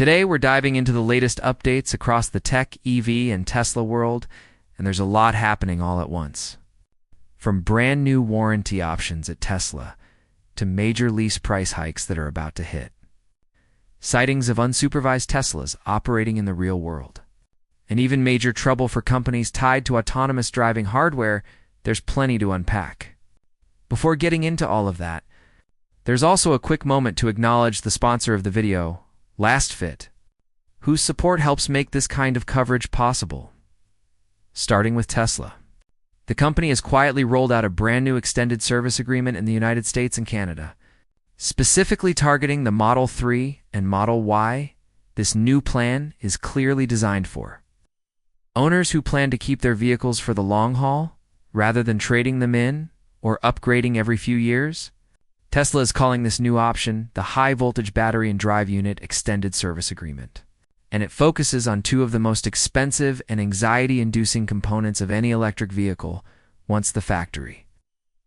Today, we're diving into the latest updates across the tech, EV, and Tesla world, and there's a lot happening all at once. From brand new warranty options at Tesla to major lease price hikes that are about to hit. Sightings of unsupervised Teslas operating in the real world. And even major trouble for companies tied to autonomous driving hardware, there's plenty to unpack. Before getting into all of that, there's also a quick moment to acknowledge the sponsor of the video, LastFit, whose support helps make this kind of coverage possible. Starting with Tesla. The company has quietly rolled out a brand new extended service agreement in the United States and Canada. Specifically targeting the Model 3 and Model Y, this new plan is clearly designed for owners who plan to keep their vehicles for the long haul, rather than trading them in or upgrading every few years. Tesla is calling this new option the High Voltage Battery and Drive Unit Extended Service Agreement, and it focuses on two of the most expensive and anxiety-inducing components of any electric vehicle once the factory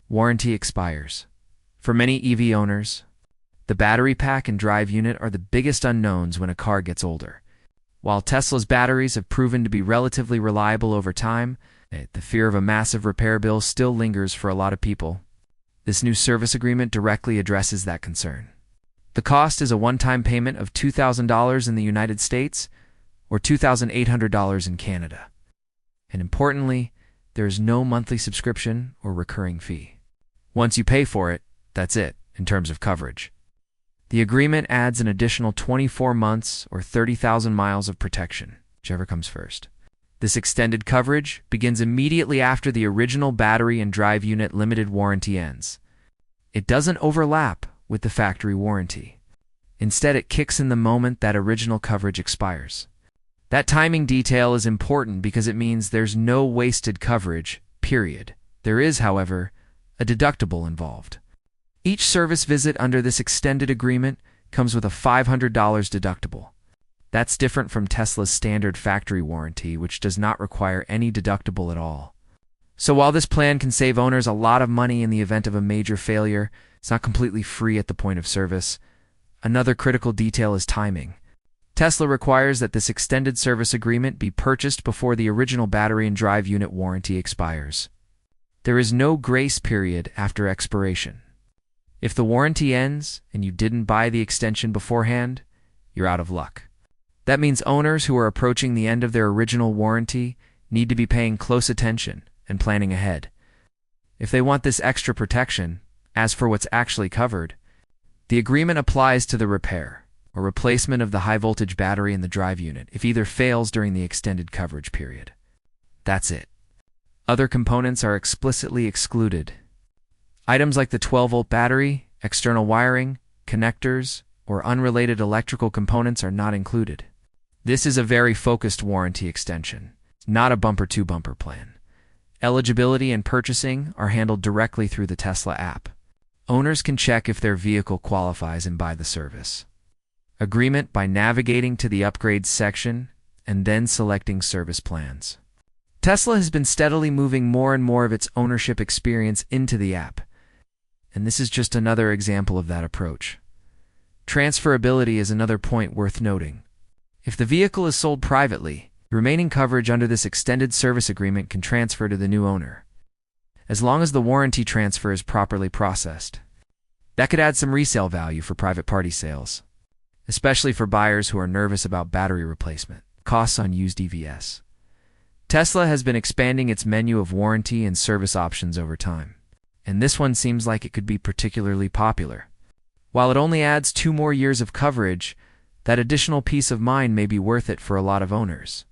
warranty expires. For many EV owners, the battery pack and drive unit are the biggest unknowns when a car gets older. While Tesla's batteries have proven to be relatively reliable over time, the fear of a massive repair bill still lingers for a lot of people. This new service agreement directly addresses that concern. The cost is a one-time payment of $2,000 in the United States or $2,800 in Canada. And importantly, there is no monthly subscription or recurring fee. Once you pay for it, that's it, in terms of coverage. The agreement adds an additional 24 months or 30,000 miles of protection, whichever comes first. This extended coverage begins immediately after the original battery and drive unit limited warranty ends. It doesn't overlap with the factory warranty. Instead, it kicks in the moment that original coverage expires. That timing detail is important because it means there's no wasted coverage, period. There is, however, a deductible involved. Each service visit under this extended agreement comes with a $500 deductible. That's different from Tesla's standard factory warranty, which does not require any deductible at all. So while this plan can save owners a lot of money in the event of a major failure, it's not completely free at the point of service. Another critical detail is timing. Tesla requires that this extended service agreement be purchased before the original battery and drive unit warranty expires. There is no grace period after expiration. If the warranty ends and you didn't buy the extension beforehand, you're out of luck. That means owners who are approaching the end of their original warranty need to be paying close attention and planning ahead. If they want this extra protection, as for what's actually covered, the agreement applies to the repair or replacement of the high-voltage battery and the drive unit if either fails during the extended coverage period. That's it. Other components are explicitly excluded. Items like the 12-volt battery, external wiring, connectors, or unrelated electrical components are not included. This is a very focused warranty extension, not a bumper-to-bumper plan. Eligibility and purchasing are handled directly through the Tesla app. Owners can check if their vehicle qualifies and buy the service agreement by navigating to the Upgrades section and then selecting Service Plans. Tesla has been steadily moving more and more of its ownership experience into the app, and this is just another example of that approach. Transferability is another point worth noting. If the vehicle is sold privately, remaining coverage under this extended service agreement can transfer to the new owner, as long as the warranty transfer is properly processed. That could add some resale value for private party sales, especially for buyers who are nervous about battery replacement costs on used EVs. Tesla has been expanding its menu of warranty and service options over time, and this one seems like it could be particularly popular. While it only adds 2 more years of coverage, that additional peace of mind may be worth it for a lot of owners.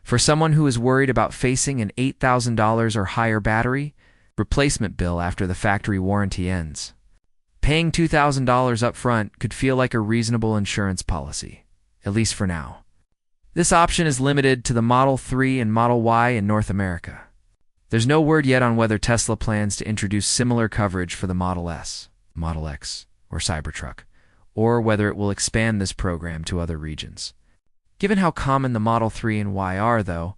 For someone who is worried about facing an $8,000 or higher battery replacement bill after the factory warranty ends, paying $2,000 up front could feel like a reasonable insurance policy, at least for now. This option is limited to the Model 3 and Model Y in North America. There's no word yet on whether Tesla plans to introduce similar coverage for the Model S, Model X, or Cybertruck, or whether it will expand this program to other regions. Given how common the Model 3 and Y are, though,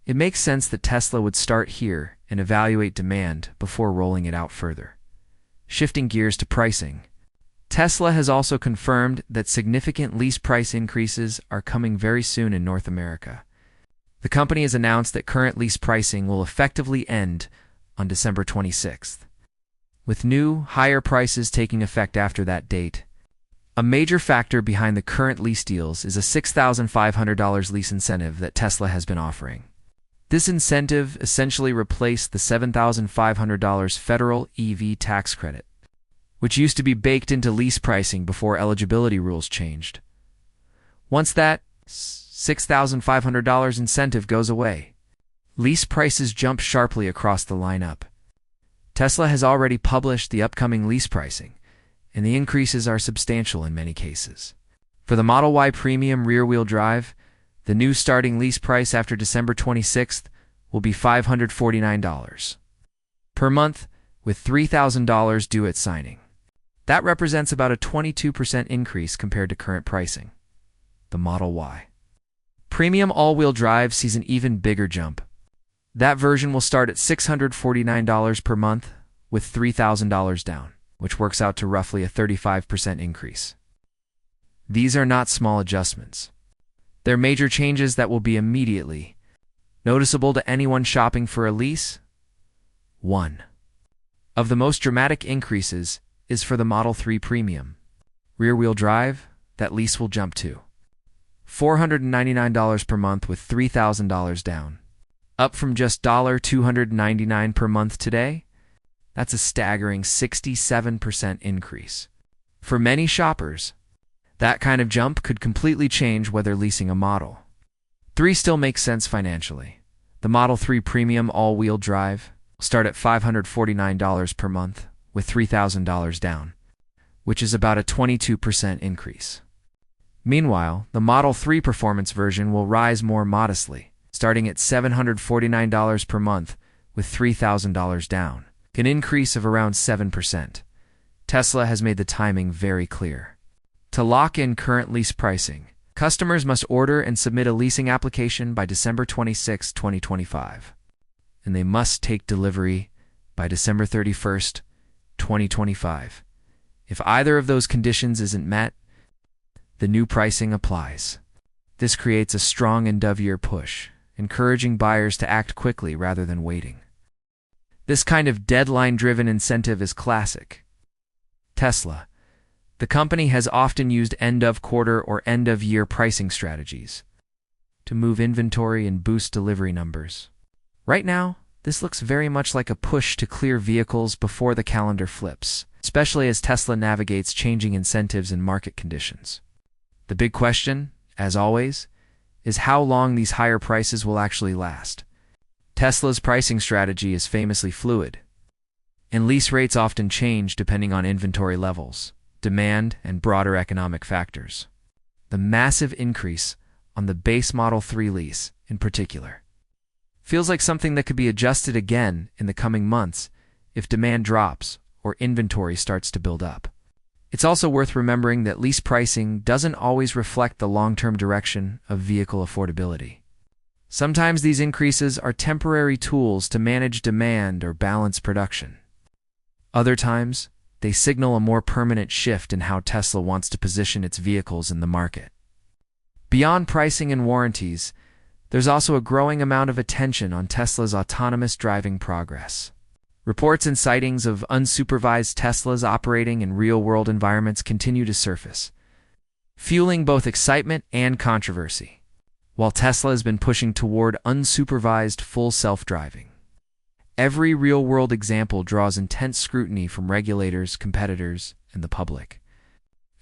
it makes sense that Tesla would start here and evaluate demand before rolling it out further. Shifting gears to pricing. Tesla has also confirmed that significant lease price increases are coming very soon in North America. The company has announced that current lease pricing will effectively end on December 26th, with new, higher prices taking effect after that date. A major factor behind the current lease deals is a $6,500 lease incentive that Tesla has been offering. This incentive essentially replaced the $7,500 federal EV tax credit, which used to be baked into lease pricing before eligibility rules changed. Once that $6,500 incentive goes away, lease prices jump sharply across the lineup. Tesla has already published the upcoming lease pricing, and the increases are substantial in many cases. For the Model Y Premium rear-wheel drive, the new starting lease price after December 26th will be $549 per month, with $3,000 due at signing. That represents about a 22% increase compared to current pricing. The Model Y Premium all-wheel drive sees an even bigger jump. That version will start at $649 per month, with $3,000 down, which works out to roughly a 35% increase. These are not small adjustments. They're major changes that will be immediately noticeable to anyone shopping for a lease. One of the most dramatic increases is for the Model 3 Premium rear-wheel drive. That lease will jump to $499 per month with $3,000 down, up from just $299 per month today. That's a staggering 67% increase. For many shoppers, that kind of jump could completely change whether leasing a Model 3 still makes sense financially. The Model 3 Premium all-wheel drive will start at $549 per month with $3,000 down, which is about a 22% increase. Meanwhile, the Model 3 Performance version will rise more modestly, starting at $749 per month with $3,000 down, an increase of around 7%. Tesla has made the timing very clear. To lock in current lease pricing, customers must order and submit a leasing application by December 26, 2025, and they must take delivery by December 31st, 2025. If either of those conditions isn't met, the new pricing applies. This creates a strong end-of-year push, encouraging buyers to act quickly rather than waiting. This kind of deadline-driven incentive is classic. Tesla, the company, has often used end-of-quarter or end-of-year pricing strategies to move inventory and boost delivery numbers. Right now, this looks very much like a push to clear vehicles before the calendar flips, especially as Tesla navigates changing incentives and market conditions. The big question, as always, is how long these higher prices will actually last. Tesla's pricing strategy is famously fluid, and lease rates often change depending on inventory levels, demand, and broader economic factors. The massive increase on the base Model 3 lease, in particular, feels like something that could be adjusted again in the coming months if demand drops or inventory starts to build up. It's also worth remembering that lease pricing doesn't always reflect the long-term direction of vehicle affordability. Sometimes these increases are temporary tools to manage demand or balance production. Other times, they signal a more permanent shift in how Tesla wants to position its vehicles in the market. Beyond pricing and warranties, there's also a growing amount of attention on Tesla's autonomous driving progress. Reports and sightings of unsupervised Teslas operating in real-world environments continue to surface, fueling both excitement and controversy. While Tesla has been pushing toward unsupervised full self-driving, every real-world example draws intense scrutiny from regulators, competitors, and the public.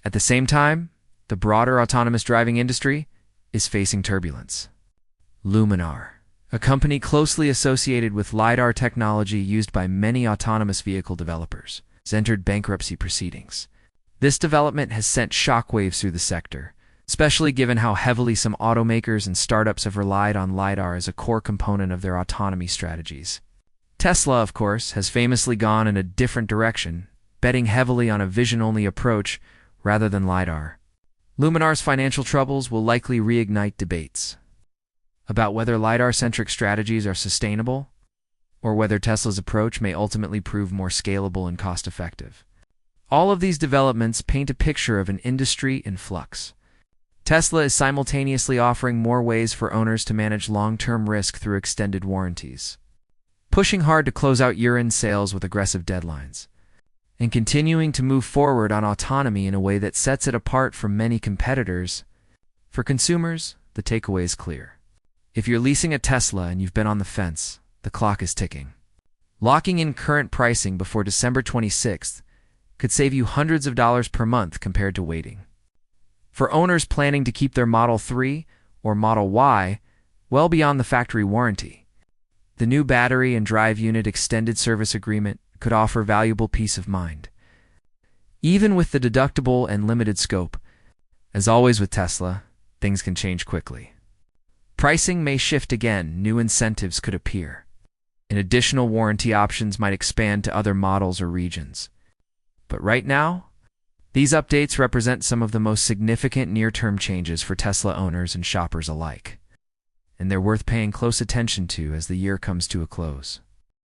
At the same time, the broader autonomous driving industry is facing turbulence. Luminar, a company closely associated with LiDAR technology used by many autonomous vehicle developers, has entered bankruptcy proceedings. This development has sent shockwaves through the sector, especially given how heavily some automakers and startups have relied on LiDAR as a core component of their autonomy strategies. Tesla, of course, has famously gone in a different direction, betting heavily on a vision-only approach rather than LiDAR. Luminar's financial troubles will likely reignite debates about whether LiDAR-centric strategies are sustainable, or whether Tesla's approach may ultimately prove more scalable and cost-effective. All of these developments paint a picture of an industry in flux. Tesla is simultaneously offering more ways for owners to manage long-term risk through extended warranties, pushing hard to close out year-end sales with aggressive deadlines, and continuing to move forward on autonomy in a way that sets it apart from many competitors. For consumers, the takeaway is clear. If you're leasing a Tesla and you've been on the fence, the clock is ticking. Locking in current pricing before December 26th could save you hundreds of dollars per month compared to waiting. For owners planning to keep their Model 3 or Model Y well beyond the factory warranty, the new battery and drive unit extended service agreement could offer valuable peace of mind. Even with the deductible and limited scope, as always with Tesla, things can change quickly. Pricing may shift again, new incentives could appear, and additional warranty options might expand to other models or regions. But right now, these updates represent some of the most significant near-term changes for Tesla owners and shoppers alike, and they're worth paying close attention to as the year comes to a close.